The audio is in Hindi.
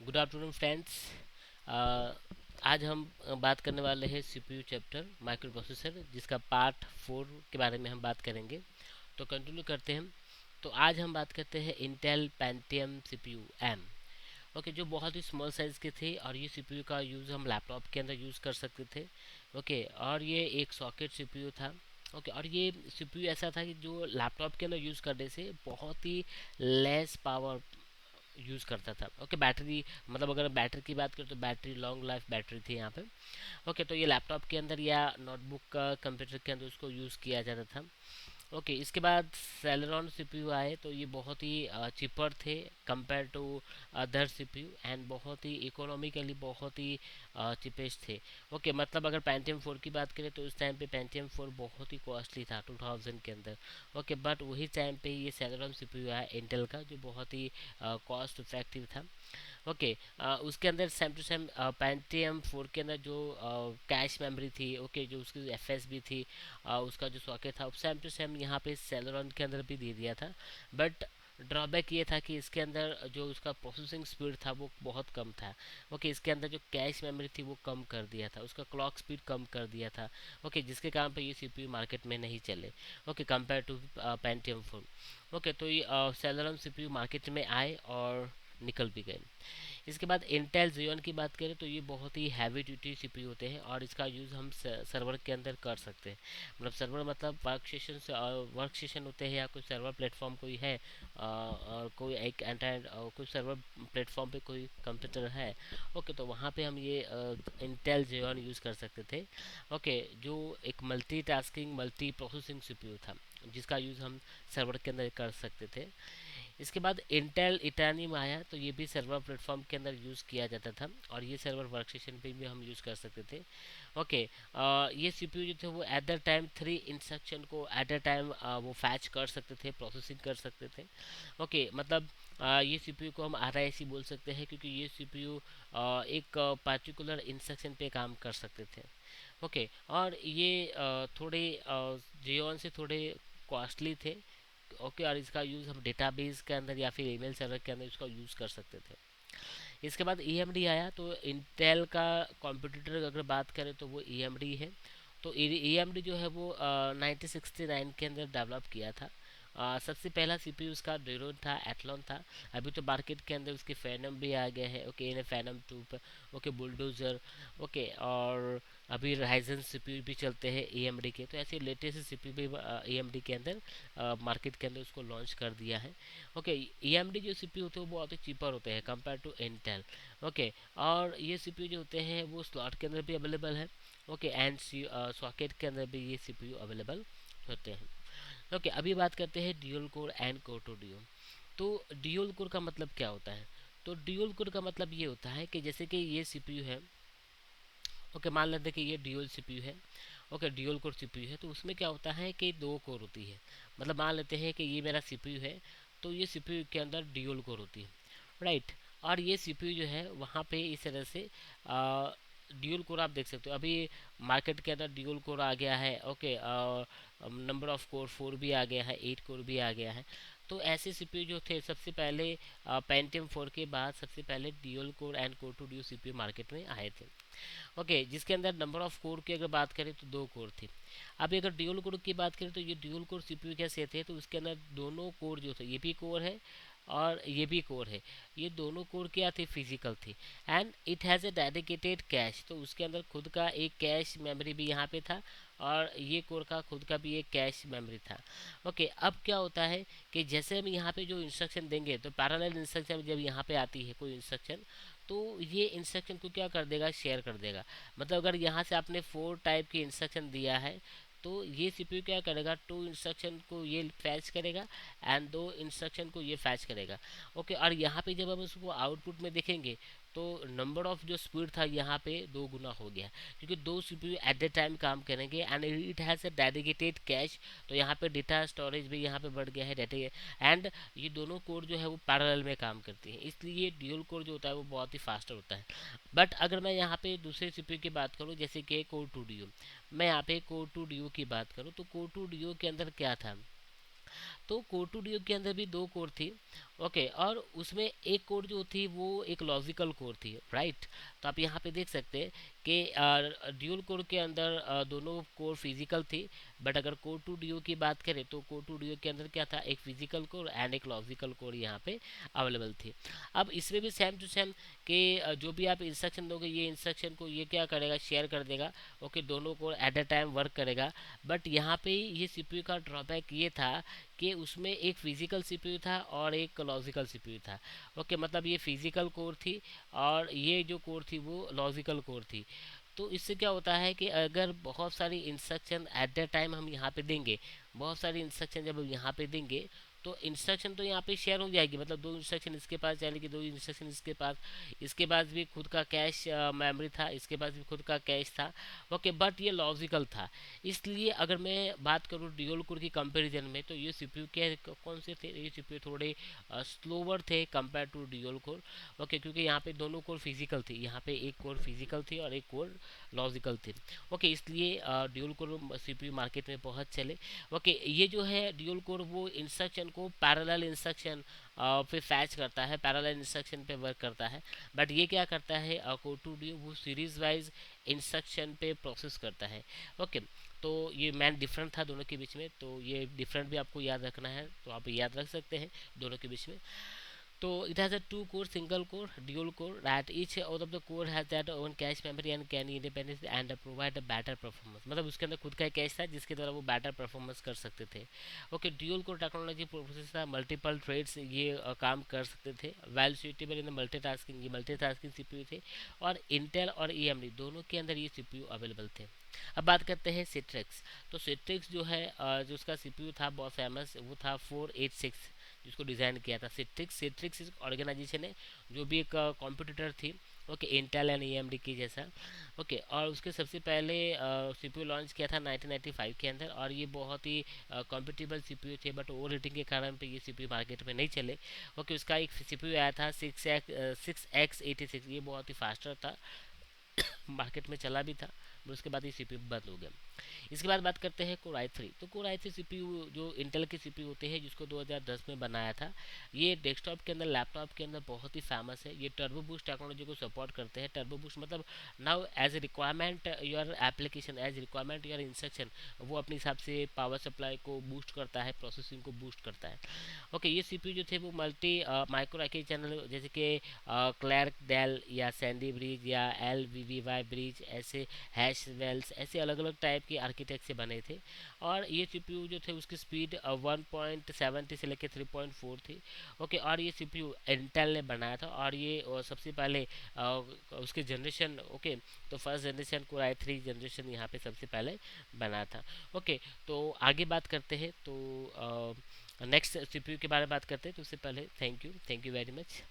Good afternoon friends. आज हम बात करने वाले हैं सीपीयू चैप्टर माइक्रो प्रोसेसर, जिसका पार्ट 4 के बारे में हम बात करेंगे। तो कंटिन्यू करते हैं। तो आज हम बात करते हैं Intel Pentium CPU M. Okay, जो बहुत ही स्मॉल साइज़ के थे और ये सीपीयू का यूज़ हम लैपटॉप के अंदर यूज़ कर सकते थे। ओके, और ये एक सॉकेट सीपीयू था। ओके, और ये सीपीयू ऐसा था कि जो लैपटॉप के अंदर यूज़ करने से बहुत ही लेस पावर यूज़ करता था। ओके, बैटरी मतलब अगर बैटरी की बात करें तो बैटरी लॉन्ग लाइफ बैटरी थी यहाँ पे। ओके, तो ये लैपटॉप के अंदर या नोटबुक का कंप्यूटर के अंदर उसको यूज़ किया जाता था। ओके, इसके बाद सेलेरॉन सीपीयू आए तो ये बहुत ही चिपर थे compare to other CPU and बहुत ही इकोनॉमिकली बहुत ही चिपेस्ट थे। ओके, मतलब अगर पेंटियम 4 की बात करें तो उस टाइम पे पेंटियम 4 बहुत ही कॉस्टली था 2000 के अंदर। ओके, बट वही टाइम पे ये सेलेरॉन सीपीयू आया इंटेल का, जो बहुत ही कॉस्ट इफेक्टिव था। ओके, उसके अंदर सेम टू सेम पेंटियम 4 के अंदर जो कैश मेमोरी थी, ओके, जो उसकी एफ एस बी थी, उसका जो सॉकेट था सेम टू सेम यहाँ पे सेलेरॉन के अंदर भी दे दिया था। बट ड्रॉबैक ये था कि इसके अंदर जो उसका प्रोसेसिंग स्पीड था वो बहुत कम था। ओके, इसके अंदर जो कैश मेमोरी थी वो कम कर दिया था, उसका क्लॉक स्पीड कम कर दिया था। ओके, जिसके कारण पे ये सीपीयू मार्केट में नहीं चले। Okay, compare to Pentium 4। Okay, तो ये सेलेरॉन सीपीयू मार्केट में आए और निकल भी गए। इसके बाद इंटेल Xeon की बात करें तो ये बहुत ही हैवी ड्यूटी सीपीयू होते हैं और इसका यूज़ हम सर्वर के अंदर कर सकते हैं। मतलब सर्वर मतलब वर्क स्टेशन से वर्क स्टेशन होते हैं या कोई सर्वर प्लेटफॉर्म कोई है, और कोई एक एंटायर कोई सर्वर प्लेटफॉर्म पे कोई कंप्यूटर है। ओके, तो वहाँ पे हम ये इंटेल Xeon यूज़ कर सकते थे। ओके, जो एक multi tasking multi processing CPU था जिसका यूज़ हम सर्वर के अंदर कर सकते थे। इसके बाद इंटेल इटानियम आया तो ये भी सर्वर प्लेटफॉर्म के अंदर यूज़ किया जाता था और ये सर्वर वर्कस्टेशन पे भी हम यूज़ कर सकते थे। ओके, ये सीपीयू जो थे वो एट द टाइम 3 इंस्ट्रक्शन को एट द टाइम वो फैच कर सकते थे, प्रोसेसिंग कर सकते थे। ओके, मतलब ये सीपीयू को हम RISC बोल सकते हैं क्योंकि ये सीपीयू एक पर्टिकुलर इंस्ट्रक्शन पे काम कर सकते थे। ओके, और ये थोड़े जियोन से थोड़े कॉस्टली थे। ओके, और इसका यूज़ हम डेटाबेस के अंदर या फिर ईमेल सर्वर के अंदर इसका यूज़ कर सकते थे। इसके बाद EMD आया तो इंटेल का कॉम्पिटिटर अगर बात करें तो वो EMD है। तो EMD जो है वो 1969 के अंदर डेवलप किया था। सबसे पहला सीपीयू उसका ड्यूरोन था, एटलॉन था। अभी तो मार्केट के अंदर उसके फैनम भी आ गए हैं। ओके, इन्हें फैनम 2 पर, ओके, बुलडोजर। ओके, और अभी राइजन सीपीयू भी चलते हैं EMD के। तो ऐसे लेटेस्ट सीपीयू भी EMD के अंदर मार्केट के अंदर उसको लॉन्च कर दिया है। ओके, EMD जो सीपीयू होते हैं वो बहुत ही चीपर होते हैं कंपेयर टू इंटेल। ओके, और ये सीपीयू जो होते हैं वो स्लॉट के अंदर भी अवेलेबल है। ओके, एंड सॉकेट के अंदर भी ये सीपीयू अवेलेबल होते हैं। ओके, अभी बात करते हैं dual core and core Duo. तो ड्यूल कोर का मतलब क्या होता है? तो ड्यूल कोर का मतलब ये होता है कि जैसे कि ये सीपीयू है। ओके, मान लेते हैं कि ये ड्यूल सीपीयू है। ओके, ड्यूल कोर सीपीयू है तो उसमें क्या होता है कि दो कोर होती है। मतलब मान लेते हैं कि ये मेरा सीपीयू है तो ये सीपीयू के अंदर ड्यूल कोर होती है, राइट। और ये सीपीयू जो है वहाँ पे इस तरह से ड्यूल कोर आप देख सकते हो। अभी मार्केट के अंदर ड्यूल कोर आ गया है। ओके, नंबर ऑफ कोर 4 भी आ गया है, 8 कोर भी आ गया है। तो ऐसे सीपीयू जो थे सबसे पहले पेंटियम 4 के बाद सबसे पहले dual core and core two duo CPU market में आए थे। ओके, जिसके अंदर नंबर ऑफ कोर की अगर बात करें तो 2 कोर थे। अभी अगर ड्यूल कोर की बात करें तो ये ड्यूल कोर सीपीयू कैसे थे, तो उसके अंदर दोनों कोर जो थे, ये भी कोर है और ये भी कोर है। ये दोनों कोर क्या थे, फिजिकल थे। And it has a dedicated cash, तो उसके अंदर खुद का एक कैश मेमोरी भी यहाँ पे था और ये कोर का खुद का भी एक कैश मेमोरी था। ओके, अब क्या होता है कि जैसे हम यहाँ पे जो इंस्ट्रक्शन देंगे तो पैरेलल इंस्ट्रक्शन जब यहाँ पे आती है कोई इंस्ट्रक्शन, तो ये इंस्ट्रक्शन को क्या कर देगा, शेयर कर देगा। मतलब अगर यहाँ से आपने 4 टाइप की इंस्ट्रक्शन दिया है तो ये सीपीयू क्या करेगा, 2 इंस्ट्रक्शन को ये फैच करेगा एंड 2 इंस्ट्रक्शन को ये फैच करेगा। ओके, और यहाँ पे जब हम उसको आउटपुट में देखेंगे तो नंबर ऑफ जो स्पीड था यहाँ पे 2 गुना हो गया, क्योंकि 2 सीपीयू एट द टाइम काम करेंगे and it has a dedicated cash. तो यहाँ पे डेटा स्टोरेज भी यहाँ पे बढ़ गया है डेटा। एंड ये दोनों कोड जो है वो पैरेलल में काम करती हैं, इसलिए ड्यूल कोर जो होता है वो बहुत ही फास्टर होता है। बट अगर मैं यहाँ पे दूसरे सीपीयू की बात करूँ जैसे कि कोर टू डी, मैं यहाँ पे कोर टू डी की बात करूँ तो कोर टू डी के अंदर क्या था, तो कोर टू डुओ के अंदर भी दो कोर थी। ओके, और उसमें एक कोर जो थी वो एक लॉजिकल कोर थी, राइट। तो आप यहाँ पे देख सकते हैं कि ड्यूल कोर के अंदर दोनों कोर फिजिकल थी, बट अगर कोर टू डुओ की बात करें तो कोर टू डुओ के अंदर क्या था, एक फिजिकल कोर एंड एक लॉजिकल कोर यहाँ पे अवेलेबल थी। अब इसमें भी सेम टू सेम कि जो भी आप इंस्ट्रक्शन दोगे, ये इंस्ट्रक्शन को ये क्या करेगा, शेयर कर देगा। ओके, दोनों core at a time work करेगा। बट यहाँ पे ये सीपीयू का ड्रॉबैक ये था कि उसमें एक फिजिकल सीपीयू था और एक लॉजिकल सीपीयू था। ओके, मतलब ये फिजिकल कोर थी और ये जो कोर थी वो लॉजिकल कोर थी। तो इससे क्या होता है कि अगर बहुत सारी इंस्ट्रक्शन एट द टाइम हम यहाँ पे देंगे, बहुत सारी इंस्ट्रक्शन जब हम यहाँ पे देंगे तो इंस्ट्रक्शन तो यहाँ पे शेयर हो जाएगी, मतलब दो इंस्ट्रक्शन इसके पास चलेगी, दो इंस्ट्रक्शन इसके पास भी खुद का कैश मेमोरी था, इसके पास भी खुद का कैश था। ओके, बट ये लॉजिकल था। इसलिए अगर मैं बात करूँ ड्यूल कोर की कंपैरिजन में, तो ये सीपीयू के कौन से थे, ये सीपीयू थोड़े स्लोवर थे compare to dual core. Okay, क्योंकि यहाँ पे दोनों कोर फिजिकल थी, यहाँ पे एक कोर फिजिकल थी और एक कोर लॉजिकल थी। ओके, इसलिए ड्यूल कोर सीपीयू मार्केट में बहुत चले। ओके, ये जो है ड्यूल कोर वो इंस्ट्रक्शन को पैरेलल इंस्ट्रक्शन पे फैच करता है, पैरेलल इंस्ट्रक्शन पे वर्क करता है। बट ये क्या करता है, कोर टू ड्यू वो सीरीज वाइज इंस्ट्रक्शन पे प्रोसेस करता है। ओके, तो ये मैन डिफरेंट था दोनों के बीच में, तो ये डिफरेंट भी आपको याद रखना है, तो आप याद रख सकते हैं दोनों के बीच में। तो it has a two core, single core, dual core, that each out of the core has their own cache memory and can independently and provide a better performance। मतलब उसके अंदर खुद का कैश था जिसके द्वारा वो बेटर परफॉर्मेंस कर सकते थे। Okay, dual core technology process था, मल्टीपल थ्रेड्स ये काम कर सकते थे, वेल सुइटेबल इन मल्टीटास्किंग, ये मल्टीटास्किंग सीपीयू थे। और इंटेल और एएमडी दोनों के अंदर ये सीपीयू अवेलेबल थे। अब बात करते हैं सिट्रिक्स। तो सिट्रिक्स जो है जो उसका सीपीयू था बहुत फेमस, वो था 486, जिसको डिज़ाइन किया था सिट्रिक्स। सिट्रिक्स एक ऑर्गेनाइजेशन है जो भी एक कॉम्पिटिटर थी, ओके, इंटेल एंड एएमडी की जैसा। ओके, और उसके सबसे पहले सीपीयू लॉन्च किया था 1995 के अंदर, और ये बहुत ही कॉम्पिटिबल सीपीयू थे, बट ओवर हीटिंग के कारण पे ये सीपीयू मार्केट में नहीं चले। ओके, उसका एक सीपीयू आया था 6x86, ये बहुत ही फास्टर था, मार्केट में चला भी था, but उसके बाद ये सीपीयू बंद हो गया। इसके बाद बात करते हैं कोर i3। तो कोर i3 सीपीयू जो इंटेल के सीपीयू होते हैं, जिसको 2010 में बनाया था, ये डेस्कटॉप के अंदर, लैपटॉप के अंदर बहुत ही फेमस है। ये टर्बो बूस्ट टेक्नोलॉजी को सपोर्ट करते हैं। टर्बो बूस्ट मतलब now as a requirement your application, as requirement your instruction, वो अपने हिसाब से पावर सप्लाई को बूस्ट करता है, प्रोसेसिंग को बूस्ट करता है। ओके, ये सीपीयू जो थे वो मल्टी माइक्रो आर्किटेक्चर चैनल, जैसे कि क्लैर्क डेल या सैंडी ब्रिज या एल वी वी वाई ब्रिज, ऐसे हैश वेल्स, ऐसे अलग अलग टाइप के आर्किटेक्ट से बने थे। और ये सीपीयू जो थे उसकी स्पीड 1.70 से लेकर 3.4 थी। ओके, और ये सीपीयू इंटेल ने बनाया था, और ये सबसे पहले उसके जनरेशन, ओके, तो first generation core i3 generation यहाँ पे सबसे पहले बना था। ओके, तो आगे बात करते हैं, तो नेक्स्ट सीपीयू के बारे में बात करते हैं। तो उससे पहले थैंक यू वेरी मच।